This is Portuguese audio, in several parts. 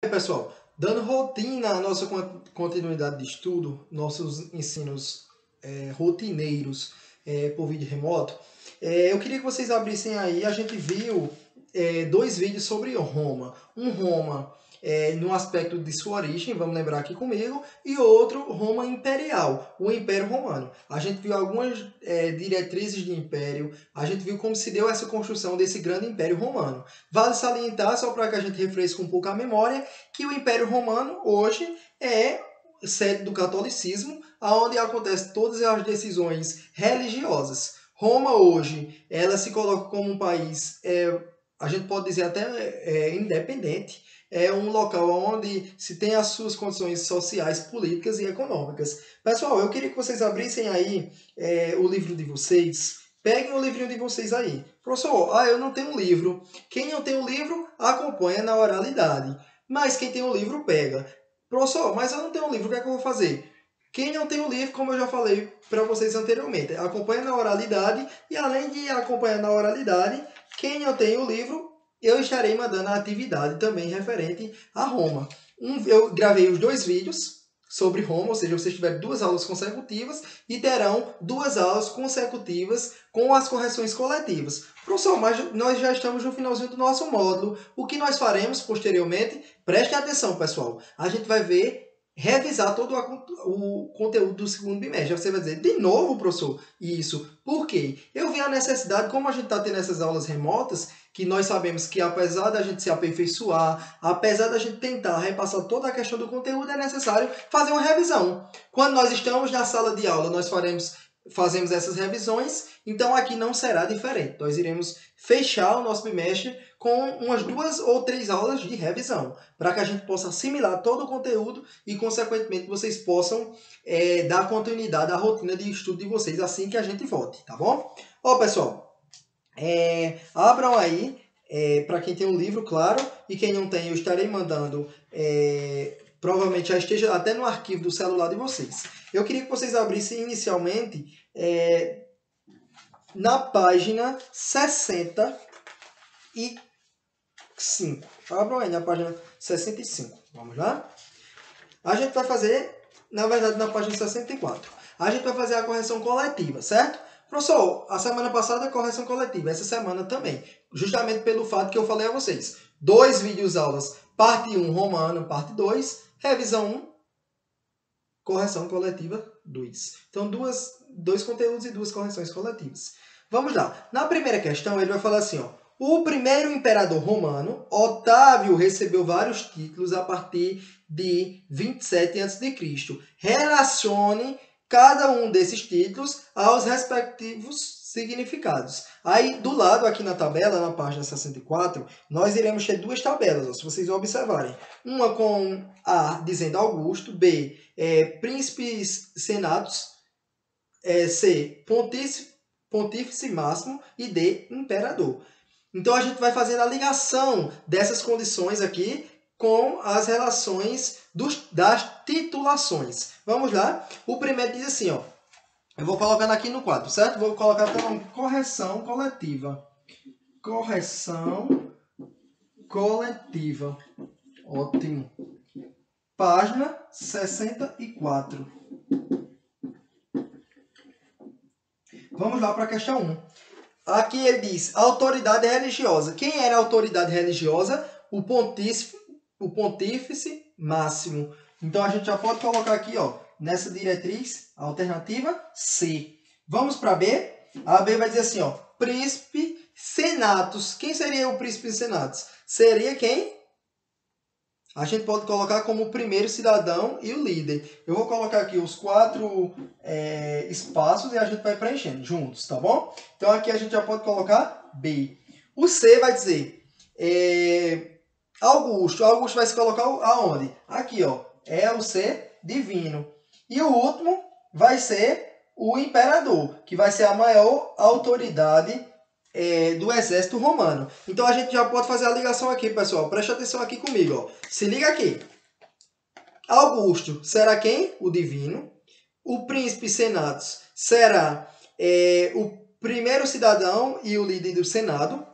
Pessoal, dando rotina à nossa continuidade de estudo, nossos ensinos rotineiros por vídeo remoto, eu queria que vocês abrissem aí, a gente viu dois vídeos sobre Roma. Um Roma no aspecto de sua origem, vamos lembrar aqui comigo, e outro Roma imperial, o Império Romano. A gente viu algumas diretrizes de império, a gente viu como se deu essa construção desse grande Império Romano. Vale salientar, só para que a gente refresque um pouco a memória, que o Império Romano hoje é sede do catolicismo, onde acontecem todas as decisões religiosas. Roma hoje, ela se coloca como um país, a gente pode dizer até independente, é um local onde se tem as suas condições sociais, políticas e econômicas. Pessoal, eu queria que vocês abrissem aí o livro de vocês. Peguem o livrinho de vocês aí. Professor, eu não tenho um livro. Quem não tem um livro, acompanha na oralidade. Mas quem tem um livro, pega. Professor, mas eu não tenho um livro, o que é que eu vou fazer? Quem não tem um livro, como eu já falei para vocês anteriormente, acompanha na oralidade. E além de acompanhar na oralidade, quem não tem o livro, eu estarei mandando a atividade também referente a Roma. Eu gravei os dois vídeos sobre Roma, ou seja, vocês tiveram 2 aulas consecutivas e terão 2 aulas consecutivas com as correções coletivas. Professor, mas nós já estamos no finalzinho do nosso módulo. O que nós faremos posteriormente? Prestem atenção, pessoal. A gente vai revisar todo o conteúdo do segundo bimestre. Você vai dizer, de novo, professor? Isso. Por quê? Eu vi a necessidade, como a gente está tendo essas aulas remotas, que nós sabemos que apesar da gente se aperfeiçoar, apesar da gente tentar repassar toda a questão do conteúdo, é necessário fazer uma revisão. Quando nós estamos na sala de aula, nós fazemos essas revisões, então aqui não será diferente. Nós iremos fechar o nosso bimestre com umas 2 ou 3 aulas de revisão, para que a gente possa assimilar todo o conteúdo e, consequentemente, vocês possam dar continuidade à rotina de estudo de vocês assim que a gente volte, tá bom? Ó, pessoal, abram aí, para quem tem um livro, claro, e quem não tem, eu estarei mandando, provavelmente já esteja até no arquivo do celular de vocês. Eu queria que vocês abrissem inicialmente na página 65. Abram aí na página 65. Vamos lá? A gente vai fazer, na verdade, na página 64. A gente vai fazer a correção coletiva, certo? Professor, a semana passada a correção coletiva, essa semana também. Justamente pelo fato que eu falei a vocês. 2 vídeos aulas, parte 1, Romano, parte 2, revisão 1, correção coletiva 2. Então, 2 conteúdos e 2 correções coletivas. Vamos lá. Na primeira questão, ele vai falar assim, ó. O primeiro imperador romano, Otávio, recebeu vários títulos a partir de 27 a.C. Relacione cada um desses títulos aos respectivos significados. Aí, do lado, aqui na tabela, na página 64, nós iremos ter 2 tabelas, ó, se vocês observarem. Uma com A dizendo Augusto, B, príncipes senatos, C, pontífice máximo e D, imperador. Então, a gente vai fazendo a ligação dessas condições aqui com as relações das titulações. Vamos lá? O primeiro diz assim, ó. Eu vou colocando aqui no quadro, certo? Vou colocar então correção coletiva. Correção coletiva. Ótimo. Página 64. Vamos lá para a questão 1. Aqui ele diz, autoridade religiosa. Quem era a autoridade religiosa? O pontífice máximo. Então, a gente já pode colocar aqui, ó, nessa diretriz, a alternativa C. Vamos para B. A B vai dizer assim, ó, príncipe senatus. Quem seria o príncipe senatus? Seria quem? A gente pode colocar como o primeiro cidadão e o líder. Eu vou colocar aqui os 4 espaços e a gente vai preenchendo juntos, tá bom? Então, aqui a gente já pode colocar B. O C vai dizer Augusto. Augusto vai se colocar aonde? Aqui, ó. É o C divino. E o último vai ser o imperador, que vai ser a maior autoridade do exército romano. Então, a gente já pode fazer a ligação aqui, pessoal. Preste atenção aqui comigo, ó. Se liga aqui. Augusto será quem? O divino. O príncipe senatus será o primeiro cidadão e o líder do senado.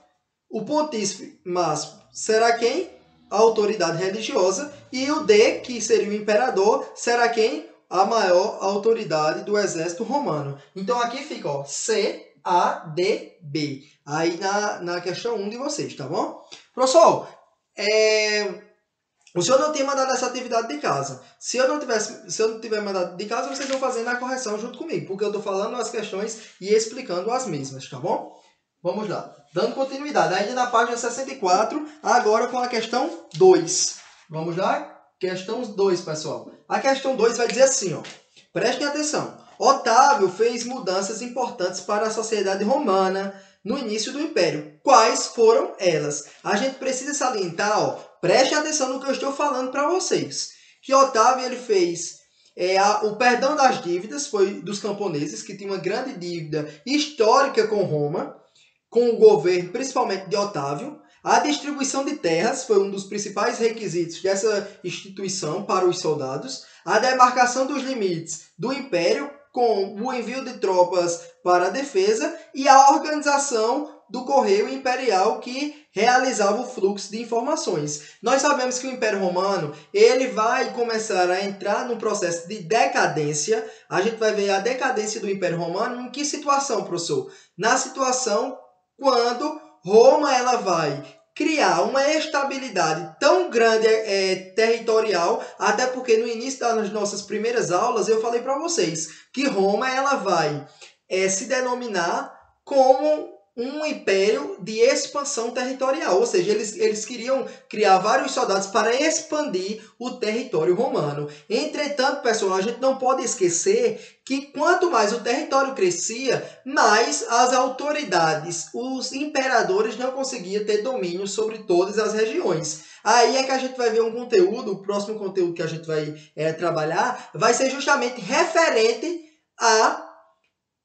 O pontífice máximo será quem? a autoridade religiosa, e o D, que seria o imperador, será quem? A maior autoridade do exército romano. Então aqui fica, ó, C, A, D, B. Aí na questão 1 de vocês, tá bom? Professor, o senhor não tinha mandado essa atividade de casa. Se eu não tiver mandado de casa, vocês vão fazer na correção junto comigo, porque eu estou falando as questões e explicando as mesmas, tá bom? Vamos lá. Dando continuidade, ainda na página 64, agora com a questão 2. Vamos lá? Questão 2, pessoal. A questão 2 vai dizer assim, ó. Prestem atenção. Otávio fez mudanças importantes para a sociedade romana no início do Império. Quais foram elas? A gente precisa salientar, ó, prestem atenção no que eu estou falando para vocês. Que Otávio ele fez o perdão das dívidas, foi dos camponeses, que tinham uma grande dívida histórica com Roma, com o governo, principalmente de Otávio. A distribuição de terras foi um dos principais requisitos dessa instituição para os soldados. A demarcação dos limites do Império, com o envio de tropas para a defesa, e a organização do correio imperial que realizava o fluxo de informações. Nós sabemos que o Império Romano ele vai começar a entrar num processo de decadência. A gente vai ver a decadência do Império Romano em que situação, professor? Na situação quando Roma ela vai criar uma estabilidade tão grande territorial, até porque no início das nossas primeiras aulas eu falei para vocês que Roma ela vai se denominar como um império de expansão territorial, ou seja, eles queriam criar vários soldados para expandir o território romano. Entretanto, pessoal, a gente não pode esquecer que quanto mais o território crescia, mais as autoridades, os imperadores não conseguiam ter domínio sobre todas as regiões. Aí é que a gente vai ver um conteúdo, o próximo conteúdo que a gente vai trabalhar, vai ser justamente referente a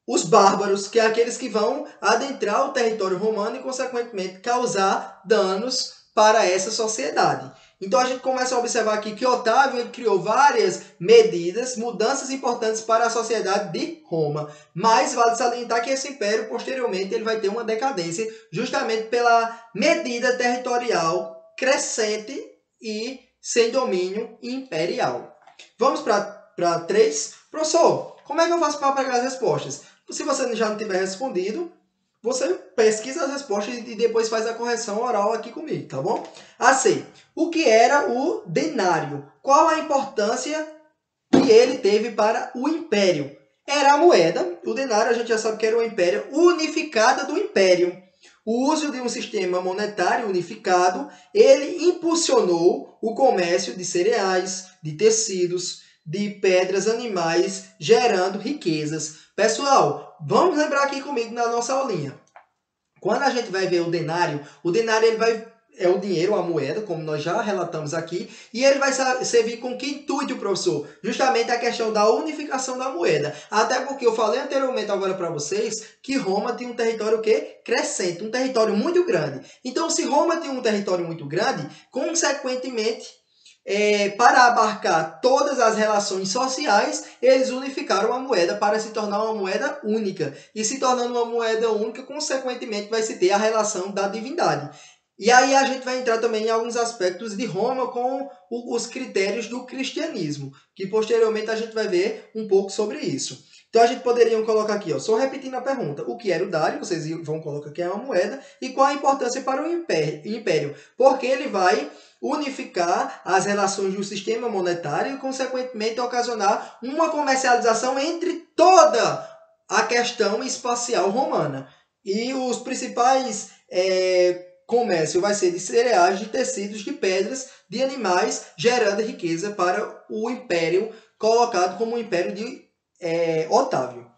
os bárbaros, que é aqueles que vão adentrar o território romano e, consequentemente, causar danos para essa sociedade. Então, a gente começa a observar aqui que Otávio criou várias medidas, mudanças importantes para a sociedade de Roma. Mas vale salientar que esse império, posteriormente, ele vai ter uma decadência justamente pela medida territorial crescente e sem domínio imperial. Vamos para 3. Professor, como é que eu faço para pegar as respostas? Se você já não tiver respondido, você pesquisa as respostas e depois faz a correção oral aqui comigo, tá bom? A.C. O que era o denário? Qual a importância que ele teve para o império? Era a moeda. O denário a gente já sabe que era uma império unificada do império. O uso de um sistema monetário unificado, ele impulsionou o comércio de cereais, de tecidos, de pedras, animais, gerando riquezas. Pessoal, vamos lembrar aqui comigo na nossa aulinha. Quando a gente vai ver o denário ele é o dinheiro, a moeda, como nós já relatamos aqui, e ele vai servir com que intuito, professor? Justamente a questão da unificação da moeda. Até porque eu falei anteriormente agora para vocês que Roma tinha um território crescente, um território muito grande. Então, se Roma tinha um território muito grande, consequentemente, para abarcar todas as relações sociais, eles unificaram a moeda para se tornar uma moeda única. E se tornando uma moeda única, consequentemente, vai se ter a relação da divindade. E aí a gente vai entrar também em alguns aspectos de Roma com os critérios do cristianismo, que posteriormente a gente vai ver um pouco sobre isso. Então a gente poderia colocar aqui, ó, só repetindo a pergunta, o que era o dário, vocês vão colocar que é uma moeda, e qual a importância para o império, porque ele vai unificar as relações do sistema monetário e, consequentemente, ocasionar uma comercialização entre toda a questão espacial romana. E os principais comércio vai ser de cereais, de tecidos, de pedras, de animais, gerando riqueza para o império colocado como o império de Otávio.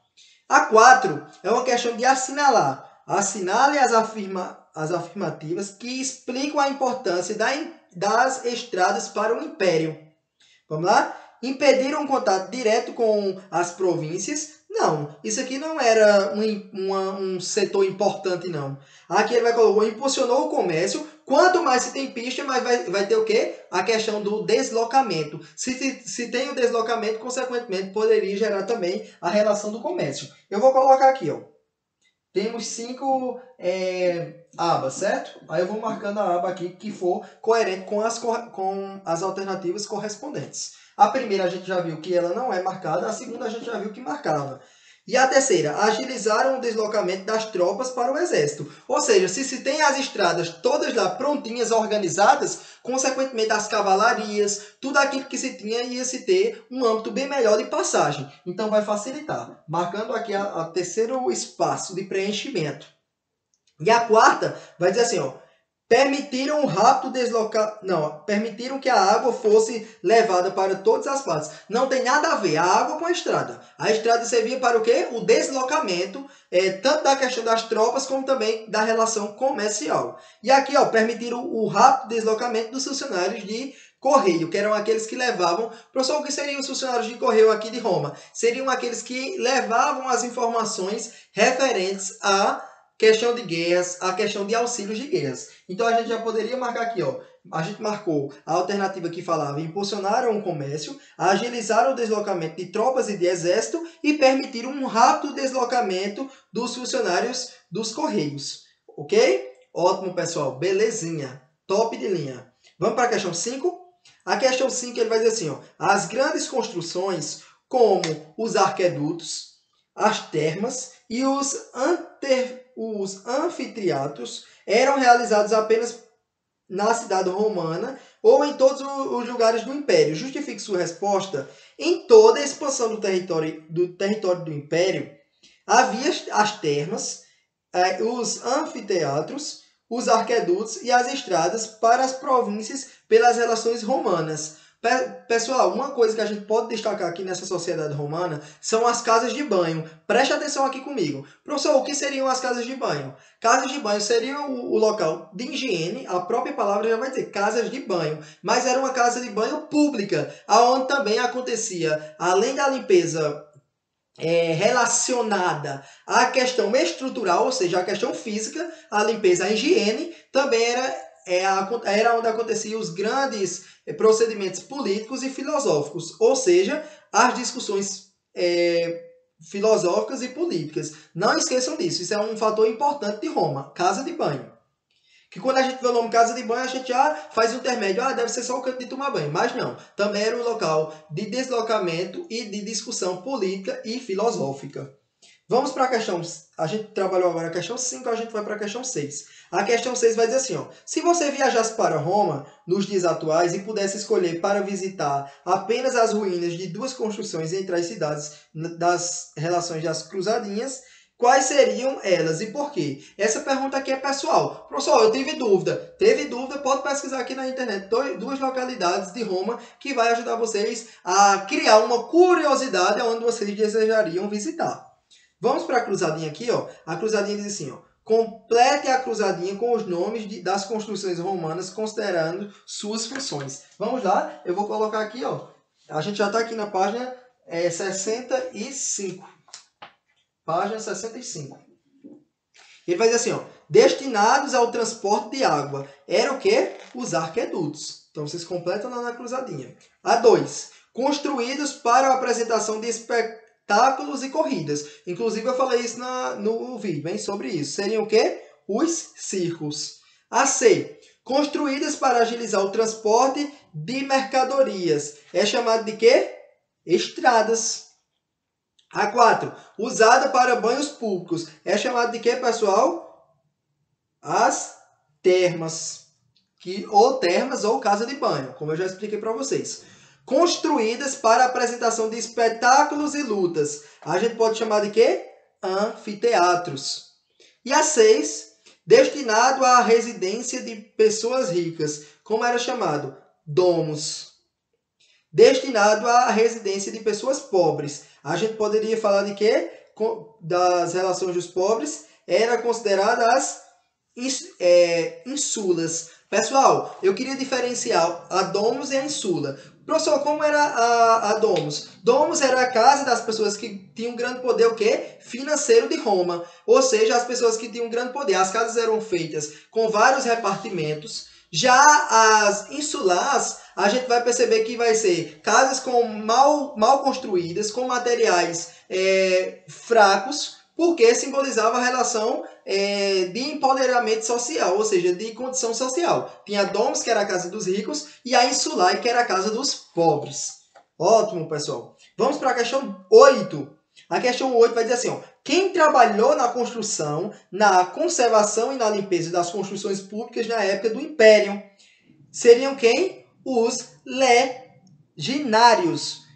A 4 é uma questão de assinalar. Assinale as afirmativas que explicam a importância das estradas para o império. Vamos lá? Impediram um contato direto com as províncias? Não, isso aqui não era um setor importante, não. Aqui ele vai colocar, impulsionou o comércio. Quanto mais se tem pista, mais vai ter o quê? A questão do deslocamento. Se tem o deslocamento, consequentemente, poderia gerar também a relação do comércio. Eu vou colocar aqui, ó. temos 5 abas, certo? Aí eu vou marcando a aba aqui que for coerente com as alternativas correspondentes. A primeira a gente já viu que ela não é marcada, a segunda a gente já viu que marcava. E a terceira, agilizaram o deslocamento das tropas para o exército. Ou seja, se tem as estradas todas lá prontinhas, organizadas, consequentemente as cavalarias, tudo aquilo que se tinha ia se ter um âmbito bem melhor de passagem. Então vai facilitar. Marcando aqui a terceiro espaço de preenchimento. E a quarta vai dizer assim, ó, permitiram que a água fosse levada para todas as partes. Não tem nada a ver a água com a estrada. A estrada servia para o quê? O deslocamento, tanto da questão das tropas, como também da relação comercial. E aqui, ó, permitiram o rápido deslocamento dos funcionários de correio, que eram aqueles que levavam... Professor, o que seriam os funcionários de correio aqui de Roma? Seriam aqueles que levavam as informações referentes a questão de guerras, a questão de auxílios de guerras. Então a gente já poderia marcar aqui, ó. A gente marcou a alternativa que falava impulsionaram o comércio, agilizaram o deslocamento de tropas e de exército e permitiram um rápido deslocamento dos funcionários dos correios. Ok? Ótimo, pessoal. Belezinha. Top de linha. Vamos para a questão 5? A questão 5 ele vai dizer assim, ó. As grandes construções, como os arquedutos, as termas e os anfiteatros eram realizados apenas na cidade romana ou em todos os lugares do Império. Justifique sua resposta. Em toda a expansão do território do Império, havia as termas, os anfiteatros, os arquedutos e as estradas para as províncias pelas relações romanas. Pessoal, uma coisa que a gente pode destacar aqui nessa sociedade romana são as casas de banho. Preste atenção aqui comigo. Professor, o que seriam as casas de banho? Casas de banho seriam o local de higiene, a própria palavra já vai dizer casas de banho, mas era uma casa de banho pública, onde também acontecia, além da limpeza relacionada à questão estrutural, ou seja, à questão física, a limpeza, a higiene, também era onde aconteciam os grandes procedimentos políticos e filosóficos, ou seja, as discussões filosóficas e políticas. Não esqueçam disso, isso é um fator importante de Roma, casa de banho. Que quando a gente vê o nome casa de banho, a gente já faz o intermédio, deve ser só o canto de tomar banho. Mas não, também era um local de deslocamento e de discussão política e filosófica. Vamos para a questão, a gente trabalhou agora a questão 5, a gente vai para a questão 6. A questão 6 vai dizer assim, ó, se você viajasse para Roma nos dias atuais e pudesse escolher para visitar apenas as ruínas de duas construções entre as cidades das relações das cruzadinhas, quais seriam elas e por quê? Essa pergunta aqui é pessoal. Professor, eu tive dúvida. Teve dúvida? Pode pesquisar aqui na internet duas localidades de Roma que vai ajudar vocês a criar uma curiosidade onde vocês desejariam visitar. Vamos para a cruzadinha aqui, ó. A cruzadinha diz assim, ó. Complete a cruzadinha com os nomes das construções romanas, considerando suas funções. Vamos lá? Eu vou colocar aqui, ó. A gente já está aqui na página 65. Página 65. Ele vai dizer assim, ó. Destinados ao transporte de água. Era o quê? Os arquedutos. Então, vocês completam lá na cruzadinha. A 2. Construídos para a apresentação de espetáculos e corridas. Inclusive, eu falei isso no vídeo, hein, sobre isso. Seriam o quê? Os circos. A C. Construídas para agilizar o transporte de mercadorias. É chamado de quê? Estradas. A 4. Usada para banhos públicos. É chamado de quê, pessoal? As termas. Ou termas ou casa de banho, como eu já expliquei para vocês. Construídas para a apresentação de espetáculos e lutas. A gente pode chamar de quê? Anfiteatros. E a 6, destinado à residência de pessoas ricas. Como era chamado? Domos. Destinado à residência de pessoas pobres. A gente poderia falar de quê? Das relações dos pobres. Era considerada as insulas. Pessoal, eu queria diferenciar a Domus e a insula. Professor, como era a Domus? Domus era a casa das pessoas que tinham grande poder, o quê? Financeiro de Roma. Ou seja, as pessoas que tinham grande poder. As casas eram feitas com vários repartimentos. Já as insulares, a gente vai perceber que vai ser casas mal construídas, com materiais fracos, porque simbolizava a relação de empoderamento social, ou seja, de condição social. Tinha a Domus, que era a casa dos ricos, e a Insulae, que era a casa dos pobres. Ótimo, pessoal. Vamos para a questão 8. A questão 8 vai dizer assim, ó, quem trabalhou na construção, na conservação e na limpeza das construções públicas na época do Império? Seriam quem? Os leginários.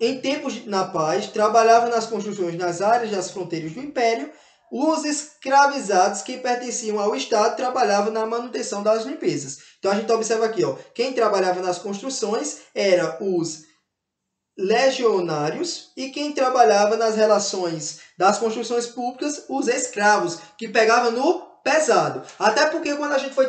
Em tempos na paz, trabalhavam nas construções nas áreas das fronteiras do Império. Os escravizados que pertenciam ao Estado trabalhavam na manutenção das limpezas. Então a gente observa aqui, ó, quem trabalhava nas construções eram os legionários e quem trabalhava nas relações das construções públicas, os escravos, que pegavam no pesado. Até porque quando a gente foi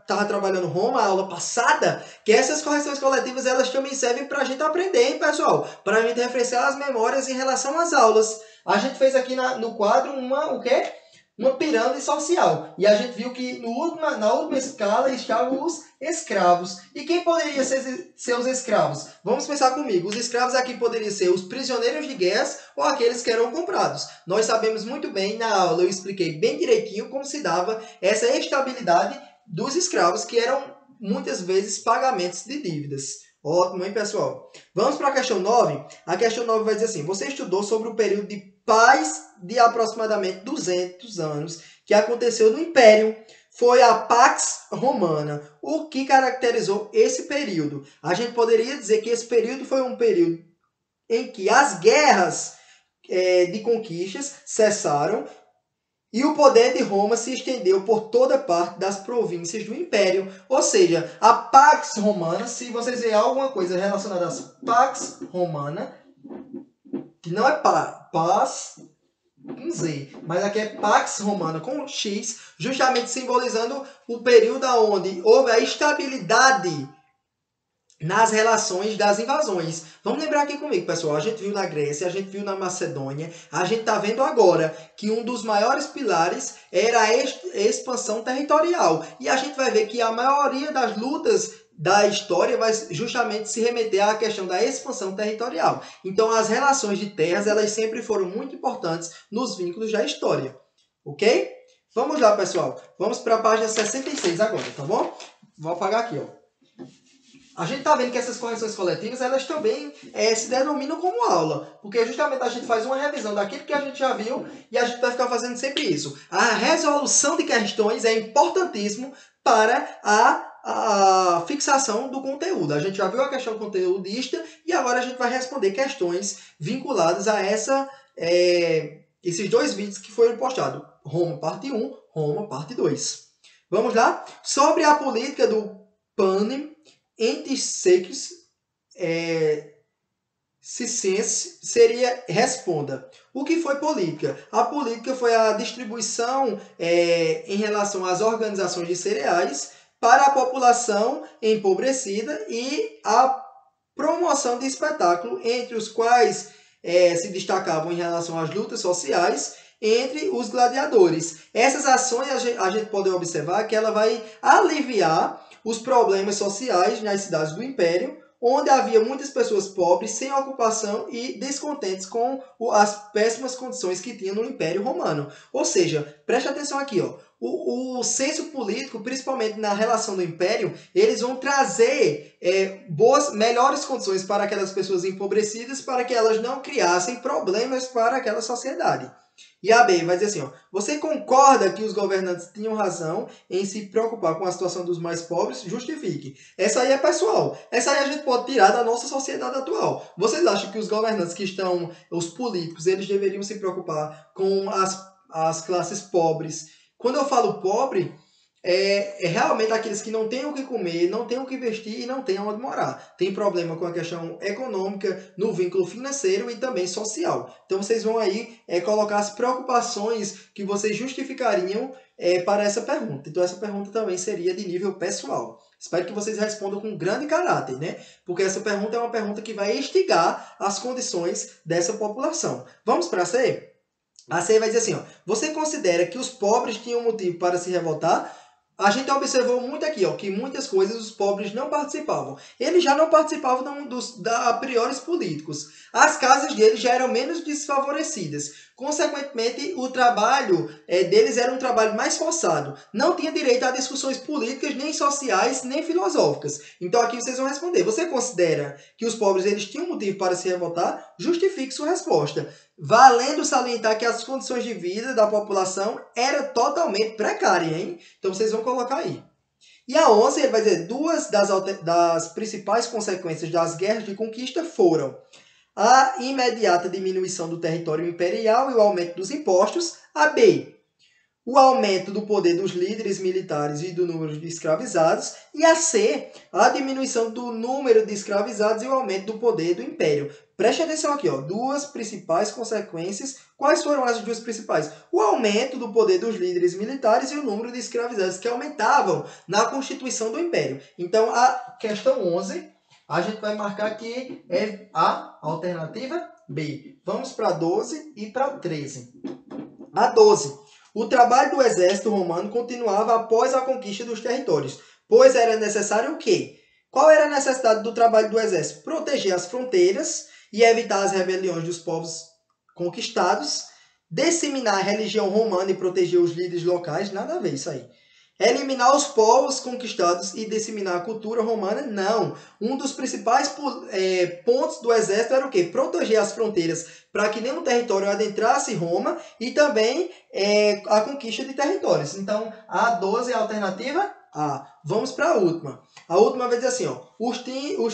estava trabalhando Roma, a aula passada, que essas correções coletivas elas também servem para a gente aprender, hein, pessoal? Para a gente refrescar as memórias em relação às aulas. A gente fez aqui no quadro o quê? Uma pirâmide social. E a gente viu que na última escala estavam os escravos. E quem poderia ser os escravos? Vamos pensar comigo. Os escravos aqui poderiam ser os prisioneiros de guerra ou aqueles que eram comprados. Nós sabemos muito bem, na aula eu expliquei bem direitinho como se dava essa estabilidade dos escravos, que eram muitas vezes pagamentos de dívidas. Ótimo, hein, pessoal? Vamos para a questão 9. A questão 9 vai dizer assim, você estudou sobre o período de paz de aproximadamente 200 anos que aconteceu no Império. Foi a Pax Romana. O que caracterizou esse período? A gente poderia dizer que esse período foi um período em que as guerras de conquistas cessaram e o poder de Roma se estendeu por toda parte das províncias do Império. Ou seja, a Pax Romana, se vocês verem alguma coisa relacionada à Pax Romana, que não é paz com Z, mas aqui é Pax Romana com X, justamente simbolizando o período onde houve a estabilidade nas relações das invasões. Vamos lembrar aqui comigo, pessoal. A gente viu na Grécia, a gente viu na Macedônia, a gente está vendo agora que um dos maiores pilares era a expansão territorial. E a gente vai ver que a maioria das lutas da história vai justamente se remeter à questão da expansão territorial. Então, as relações de terras, elas sempre foram muito importantes nos vínculos da história. Ok? Vamos lá, pessoal. Vamos para a página 66 agora, tá bom? Vou apagar aqui, ó. A gente está vendo que essas correções coletivas, elas também se denominam como aula, porque justamente a gente faz uma revisão daquilo que a gente já viu e a gente vai ficar fazendo sempre isso. A resolução de questões é importantíssimo para a fixação do conteúdo. A gente já viu a questão conteudista e agora a gente vai responder questões vinculadas a esses dois vídeos que foram postados. Roma, parte 1, Roma, parte 2. Vamos lá? Sobre a política do panem Antissequis Cicense seria responda. O que foi política? A política foi a distribuição em relação às organizações de cereais para a população empobrecida e a promoção de espetáculo, entre os quais se destacavam em relação às lutas sociais entre os gladiadores. Essas ações a gente pode observar que ela vai aliviar os problemas sociais nas cidades do Império, onde havia muitas pessoas pobres, sem ocupação e descontentes com as péssimas condições que tinha no Império Romano. Ou seja, preste atenção aqui, ó, o senso político, principalmente na relação do Império, eles vão trazer melhores condições para aquelas pessoas empobrecidas, para que elas não criassem problemas para aquela sociedade. E a B vai dizer assim, ó, você concorda que os governantes tinham razão em se preocupar com a situação dos mais pobres? Justifique. Essa aí é pessoal. Essa aí a gente pode tirar da nossa sociedade atual. Vocês acham que os governantes os políticos, eles deveriam se preocupar com as classes pobres? Quando eu falo pobre, é realmente aqueles que não têm o que comer, não têm o que vestir e não têm onde morar. Tem problema com a questão econômica, no vínculo financeiro e também social. Então vocês vão aí colocar as preocupações que vocês justificariam para essa pergunta. Então essa pergunta também seria de nível pessoal. Espero que vocês respondam com grande caráter, né? Porque essa pergunta é uma pergunta que vai instigar as condições dessa população. Vamos para a C? A C vai dizer assim, ó, você considera que os pobres tinham motivo para se revoltar? A gente observou muito aqui, ó, que muitas coisas os pobres não participavam. Eles já não participavam a priori políticos. As casas deles já eram menos desfavorecidas. Consequentemente, o trabalho deles era um trabalho mais forçado. Não tinha direito a discussões políticas, nem sociais, nem filosóficas. Então aqui vocês vão responder. Você considera que os pobres eles tinham motivo para se revoltar? Justifique sua resposta. Valendo salientar que as condições de vida da população era totalmente precária, hein? Então vocês vão colocar aí. E a 11, ele vai dizer, duas das principais consequências das guerras de conquista foram a imediata diminuição do território imperial e o aumento dos impostos. A B, o aumento do poder dos líderes militares e do número de escravizados. E a C, a diminuição do número de escravizados e o aumento do poder do império. Preste atenção aqui, ó, duas principais consequências. Quais foram as duas principais? O aumento do poder dos líderes militares e o número de escravizados, que aumentavam na constituição do império. Então, a questão 11, a gente vai marcar aqui é a alternativa B. Vamos para 12 e para 13. A 12. O trabalho do exército romano continuava após a conquista dos territórios, pois era necessário o quê? Qual era a necessidade do trabalho do exército? Proteger as fronteiras e evitar as rebeliões dos povos conquistados, disseminar a religião romana e proteger os líderes locais, nada a ver isso aí. Eliminar os povos conquistados e disseminar a cultura romana, não. Um dos principais pontos do exército era o quê? Proteger as fronteiras para que nenhum território adentrasse Roma e também a conquista de territórios. Então, a 12 é a alternativa A. Vamos para a última. A última vai dizer assim, ó, os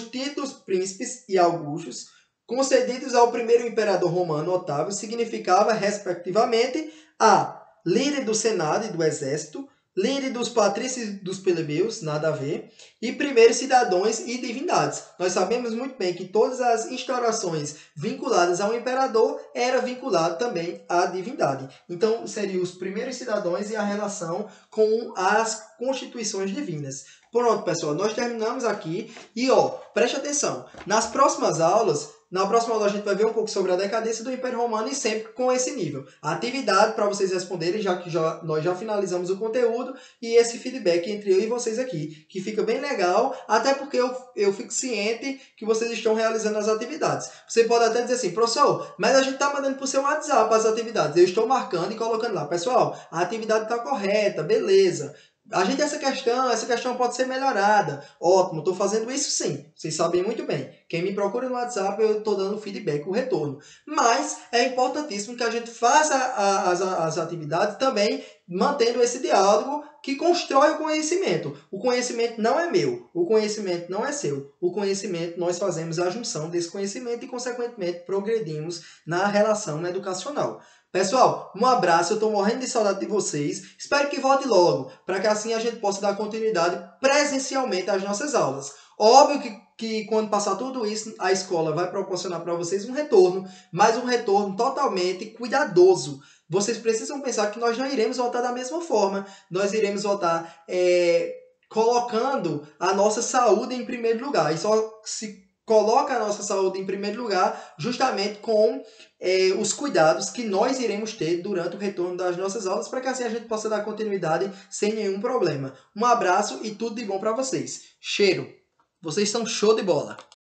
títulos príncipes e augustos concedidos ao primeiro imperador romano, Otávio, significava, respectivamente, A. Líder do Senado e do Exército, líder dos patrícios e dos plebeus, nada a ver, e primeiros cidadãos e divindades. Nós sabemos muito bem que todas as instaurações vinculadas ao imperador eram vinculadas também à divindade. Então, seriam os primeiros cidadãos e a relação com as constituições divinas. Pronto, pessoal, nós terminamos aqui. E, ó, preste atenção, nas próximas aulas, na próxima aula a gente vai ver um pouco sobre a decadência do Império Romano e sempre com esse nível. A atividade para vocês responderem, já que nós já finalizamos o conteúdo, e esse feedback entre eu e vocês aqui, que fica bem legal, até porque eu fico ciente que vocês estão realizando as atividades. Você pode até dizer assim, professor, mas a gente está mandando para o seu WhatsApp as atividades. Eu estou marcando e colocando lá, pessoal, a atividade está correta, beleza. A gente, essa questão pode ser melhorada. Ótimo, estou fazendo isso sim. Vocês sabem muito bem. Quem me procura no WhatsApp, eu estou dando feedback, o retorno. Mas é importantíssimo que a gente faça as atividades também mantendo esse diálogo que constrói o conhecimento. O conhecimento não é meu, o conhecimento não é seu. O conhecimento, nós fazemos a junção desse conhecimento e, consequentemente, progredimos na relação educacional. Pessoal, um abraço, eu estou morrendo de saudade de vocês. Espero que volte logo, para que assim a gente possa dar continuidade presencialmente às nossas aulas. Óbvio que quando passar tudo isso, a escola vai proporcionar para vocês um retorno, mas um retorno totalmente cuidadoso. Vocês precisam pensar que nós não iremos voltar da mesma forma. Nós iremos voltar colocando a nossa saúde em primeiro lugar. E só se coloca a nossa saúde em primeiro lugar justamente com os cuidados que nós iremos ter durante o retorno das nossas aulas, para que assim a gente possa dar continuidade sem nenhum problema. Um abraço e tudo de bom para vocês. Cheiro! Vocês são show de bola!